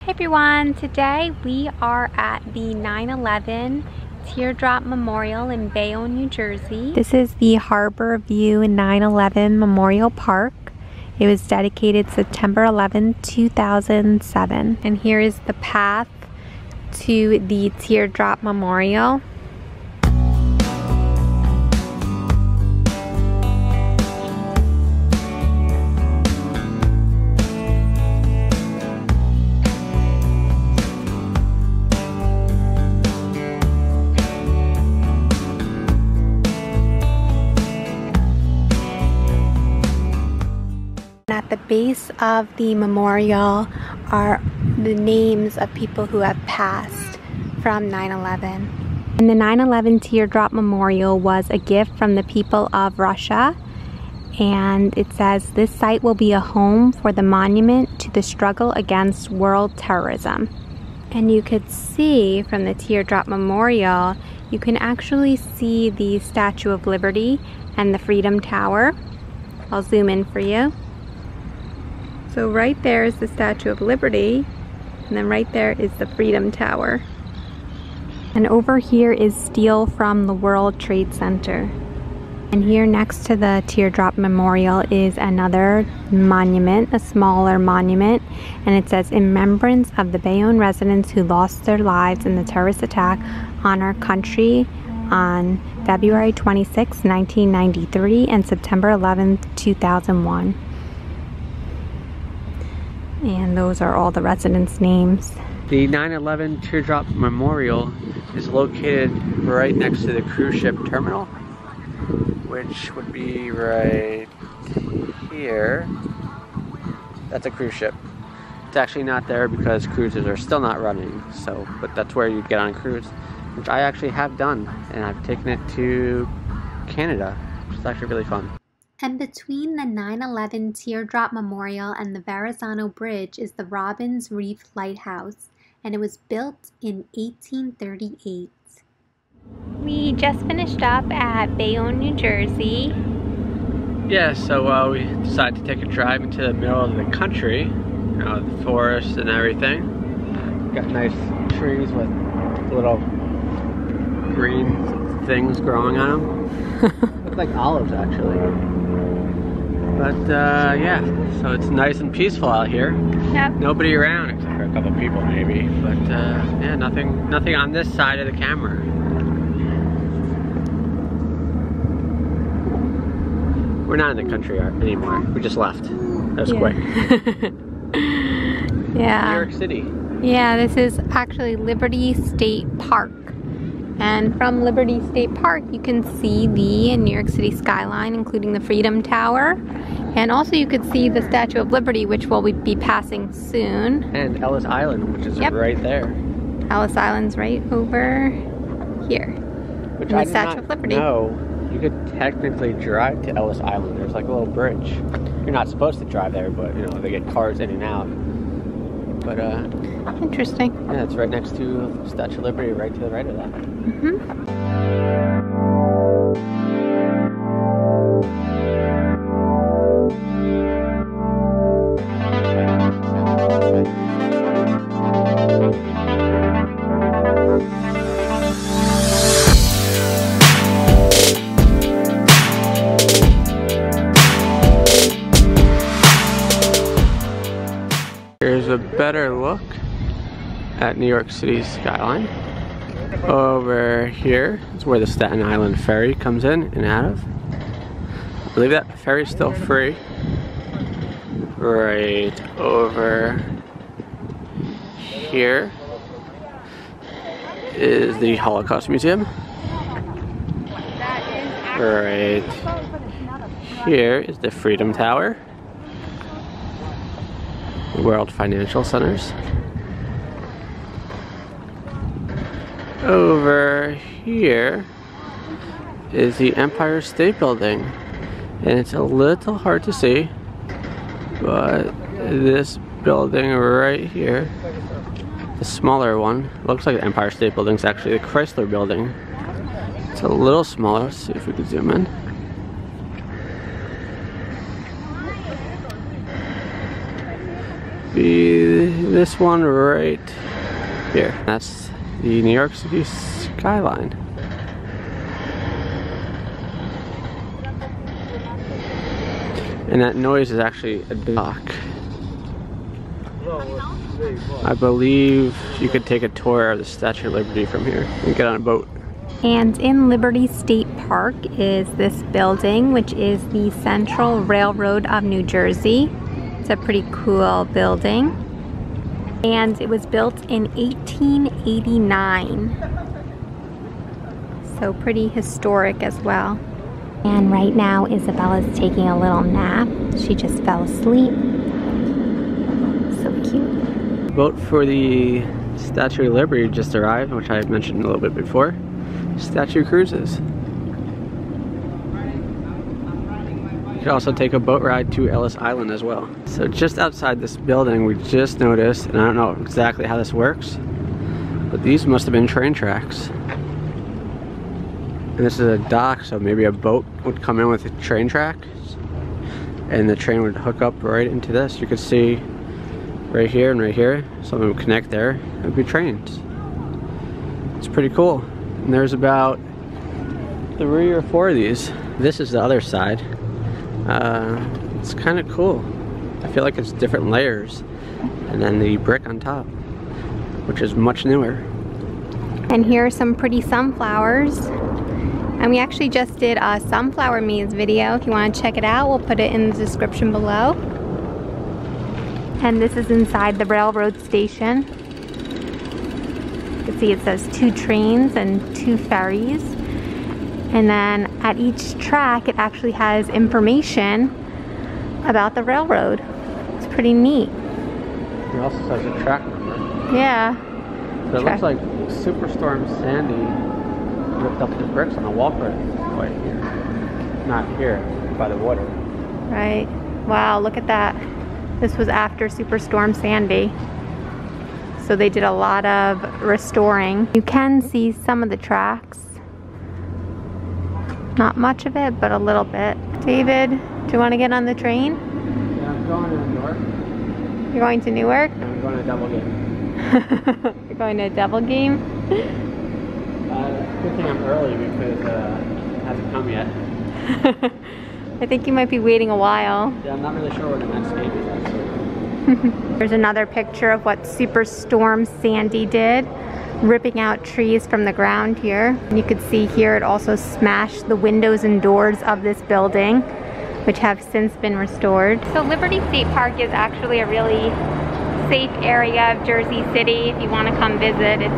Hey everyone, today we are at the 9/11 Teardrop Memorial in Bayonne, New Jersey. This is the Harbor View 9/11 Memorial Park. It was dedicated September 11, 2007. And here is the path to the Teardrop Memorial. At the base of the memorial are the names of people who have passed from 9/11. And the 9/11 Teardrop Memorial was a gift from the people of Russia. And it says, this site will be a home for the monument to the struggle against world terrorism. And you could see from the Teardrop Memorial, you can actually see the Statue of Liberty and the Freedom Tower. I'll zoom in for you. So right there is the Statue of Liberty, and then right there is the Freedom Tower. And over here is steel from the World Trade Center. And here next to the Teardrop Memorial is another monument, a smaller monument, and it says, in remembrance of the Bayonne residents who lost their lives in the terrorist attack on our country on February 26, 1993 and September 11, 2001. And those are all the residents' names. The 9/11 Teardrop Memorial is located right next to the cruise ship terminal, which would be right here. That's a cruise ship. It's actually not there because cruises are still not running, so, but that's where you'd get on a cruise, which I actually have done, and I've taken it to Canada, which is actually really fun. And between the 9/11 Teardrop Memorial and the Verrazano Bridge is the Reef Lighthouse, and it was built in 1838. We just finished up at Bayonne, New Jersey. Yeah, so we decided to take a drive into the middle of the country, you know, the forest and everything. Got nice trees with little green things growing on them. Look like olives, actually. But yeah, so it's nice and peaceful out here. Yep. Nobody around except for a couple people maybe. But yeah, nothing on this side of the camera. We're not in the country anymore. We just left. That was quick. Yeah. New York City. Yeah, this is actually Liberty State Park. And from Liberty State Park, you can see the New York City skyline, including the Freedom Tower. And also you could see the Statue of Liberty, which we'll be passing soon. And Ellis Island, which is right there. Ellis Island's right over here. Which and the Statue of Liberty. No, you could technically drive to Ellis Island. There's like a little bridge. You're not supposed to drive there, but you know, they get cars in and out. But interesting. Yeah, it's right next to Statue of Liberty, right to the right of that. Here's a better look at New York City's skyline. Over here is where the Staten Island ferry comes in and out of. I believe that ferry's still free. Right over here is the Holocaust Museum. Right here is the Freedom Tower. World Financial Centers. Over here is the Empire State Building, and it's a little hard to see, but this building right here, the smaller one, looks like the Empire State Building is actually the Chrysler Building. It's a little smaller. Let's see if we can zoom in. be this one right here. That's the New York City skyline. And that noise is actually a dock. I believe you could take a tour of the Statue of Liberty from here and get on a boat. And in Liberty State Park is this building, which is the Central Railroad of New Jersey. It's a pretty cool building. And it was built in 1889. So pretty historic as well. And right now Isabella's taking a little nap. She just fell asleep. So cute. The boat for the Statue of Liberty just arrived, which I mentioned a little bit before. Statue Cruises. You could also take a boat ride to Ellis Island as well. So just outside this building, we just noticed, and I don't know exactly how this works, but these must have been train tracks. And this is a dock, so maybe a boat would come in with a train track, and the train would hook up right into this. You could see right here and right here, something would connect there. It would be trains. It's pretty cool. And there's about 3 or 4 of these. This is the other side. It's kind of cool. I feel like it's different layers. And then the brick on top, which is much newer. And here are some pretty sunflowers. And we actually just did a sunflower maze video. If you want to check it out, we'll put it in the description below. And this is inside the railroad station. You can see it says 2 trains and 2 ferries. And then at each track, it actually has information about the railroad. It's pretty neat. It also says a track number. Yeah. So it looks like Superstorm Sandy ripped up the bricks on the wall right here. Not here, by the water. Right. Wow, look at that. This was after Superstorm Sandy. So they did a lot of restoring. You can see some of the tracks. Not much of it, but a little bit. David, do you want to get on the train? Yeah, I'm going to Newark. You're going to Newark? I'm going to a double game. You're going to a double game? Good thing I'm early because it hasn't come yet. I think you might be waiting a while. Yeah, I'm not really sure where the next game is actually. There's another picture of what Superstorm Sandy did, ripping out trees from the ground here. And you could see here it also smashed the windows and doors of this building, which have since been restored. So Liberty State Park is actually a really safe area of Jersey City if you want to come visit. It's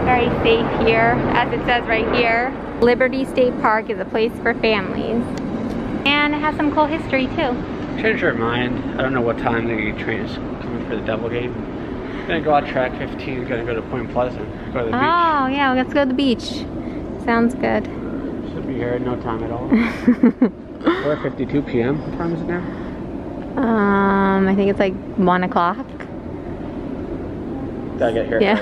very safe here, as it says right here. Liberty State Park is a place for families. And it has some cool history too. Change your mind. I don't know what time the train is coming for the double game. I'm gonna go out track 15, gonna go to Point Pleasant, go to the beach. Oh yeah, let's go to the beach. Sounds good. Should be here in no time at all. 4:52 p.m. What time is it now? I think it's like 1 o'clock. Gotta get here. Yeah.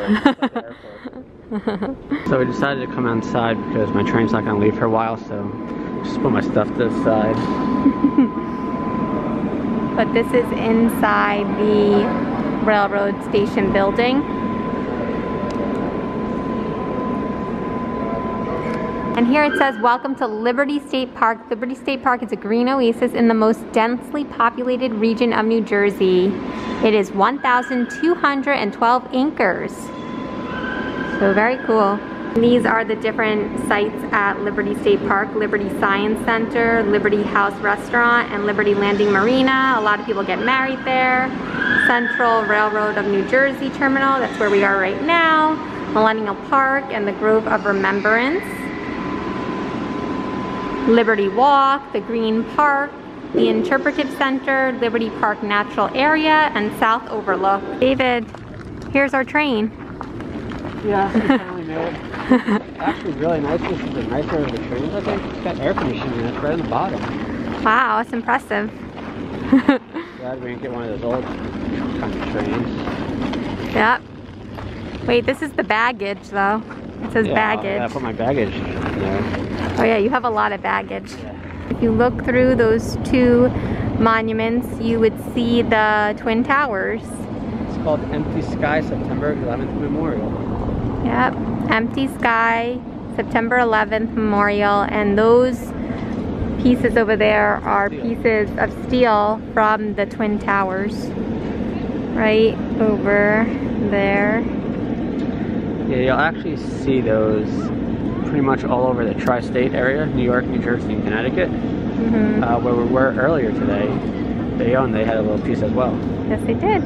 So we decided to come outside because my train's not gonna leave for a while, so just put my stuff to the side. But this is inside the railroad station building. And here it says, welcome to Liberty State Park. Liberty State Park is a green oasis in the most densely populated region of New Jersey. It is 1,212 acres. So very cool. These are the different sites at Liberty State Park: Liberty Science Center, Liberty House Restaurant, and Liberty Landing Marina. A lot of people get married there. Central Railroad of New Jersey Terminal, that's where we are right now. Millennial Park and the Grove of Remembrance. Liberty Walk, the Green Park, the Interpretive Center, Liberty Park Natural Area, and South Overlook. David, here's our train. Yeah, it's finally made. Actually really nice. This is the nicer of the trains, I think. It's got air conditioning in it right on the bottom. Wow, that's impressive. Glad we didn't get one of those old kind of trains. Yep. Wait, this is the baggage though. It says baggage. I put my baggage in there. Oh yeah, you have a lot of baggage. Yeah. If you look through those 2 monuments, you would see the Twin Towers. called Empty Sky September 11th Memorial. Yep, Empty Sky September 11th Memorial, and those pieces over there are pieces of steel from the Twin Towers. Right over there. Yeah, you'll actually see those pretty much all over the tri-state area, New York, New Jersey, and Connecticut. Where we were earlier today, they had a little piece as well. Yes, they did.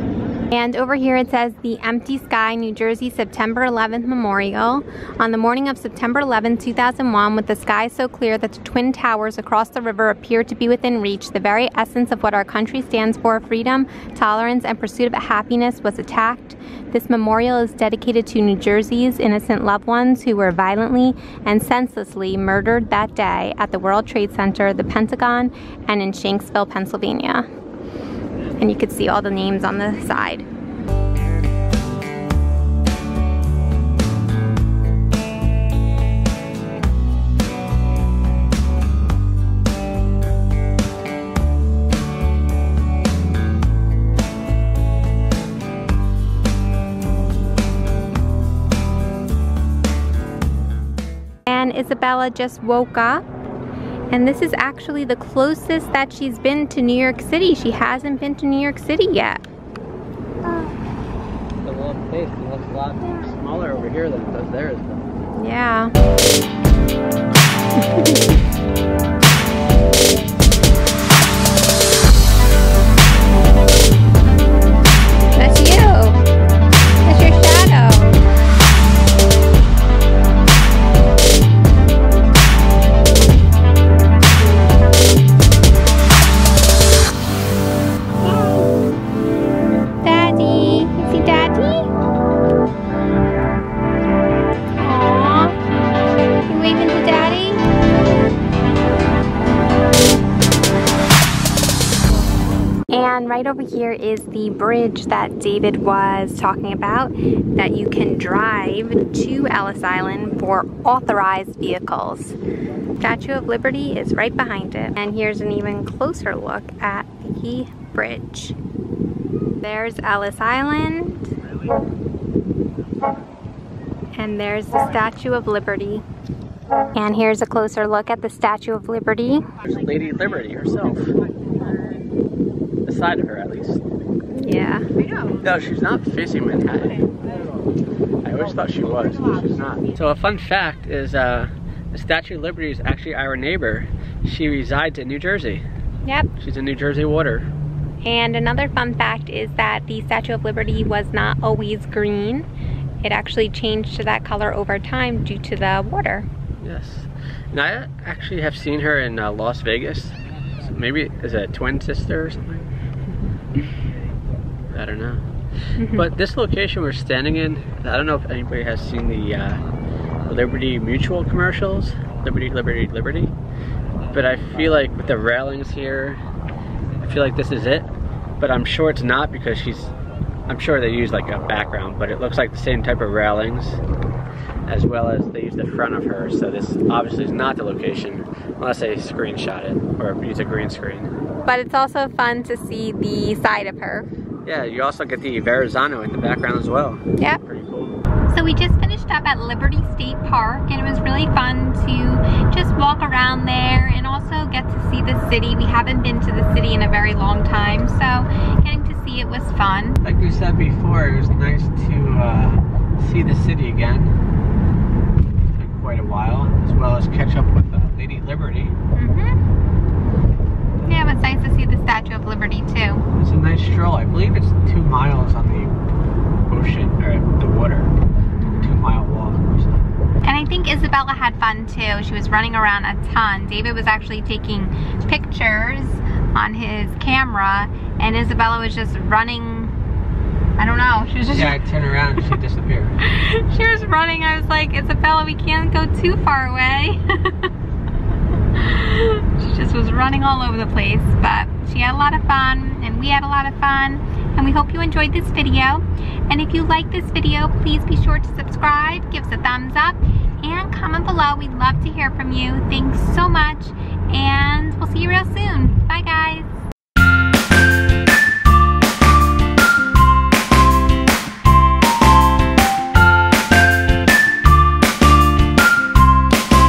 And over here it says the Empty Sky, New Jersey, September 11th Memorial. On the morning of September 11, 2001, with the sky so clear that the Twin Towers across the river appeared to be within reach, the very essence of what our country stands for, freedom, tolerance, and pursuit of happiness, was attacked. This memorial is dedicated to New Jersey's innocent loved ones who were violently and senselessly murdered that day at the World Trade Center, the Pentagon, and in Shanksville, Pennsylvania. And you could see all the names on the side. And Isabella just woke up. And this is actually the closest that she's been to New York City. She hasn't been to New York City yet. The little place looks a lot smaller over here than it does there. Yeah. That's you. That's your shadow. And right over here is the bridge that David was talking about, that you can drive to Ellis Island for authorized vehicles. Statue of Liberty is right behind it. And here's an even closer look at the bridge. There's Ellis Island. And there's the Statue of Liberty. And here's a closer look at the Statue of Liberty. There's Lady Liberty herself. The side of her, at least. Yeah. No, she's not facing Manhattan. I always thought she was, but she's not. So a fun fact is the Statue of Liberty is actually our neighbor. She resides in New Jersey. Yep. She's in New Jersey water. And another fun fact is that the Statue of Liberty was not always green. It actually changed to that color over time due to the water. Yes. And I actually have seen her in Las Vegas. So maybe is it a twin sister or something? I don't know. But this location we're standing in, I don't know if anybody has seen the Liberty Mutual commercials. Liberty, Liberty, Liberty. But I feel like with the railings here, I feel like this is it. But I'm sure it's not, because I'm sure they use like a background, but it looks like the same type of railings, as well as they use the front of her. So this obviously is not the location, unless they screenshot it or use a green screen. But it's also fun to see the side of her. Yeah, you also get the Verrazano in the background as well. Yeah. Pretty cool. So we just finished up at Liberty State Park, and it was really fun to just walk around there and also get to see the city. We haven't been to the city in a very long time, so getting to see it was fun. Like we said before, it was nice to see the city again. It took quite a while, as well as catch up with Lady Liberty. Yeah, it was nice to see the Statue of Liberty too. It's a nice stroll. I believe it's 2 miles on the ocean, or the water. 2-mile walk or something. And I think Isabella had fun too. She was running around a ton. David was actually taking pictures on his camera, and Isabella was just running. I don't know. She was just. Yeah, I turned around and she disappeared. She was running. I was like, Isabella, we can't go too far away. She just was running all over the place, but she had a lot of fun, and we had a lot of fun, and we hope you enjoyed this video. And if you like this video, please be sure to subscribe, give us a thumbs up, and comment below. We'd love to hear from you. Thanks so much, and we'll see you real soon. Bye, guys.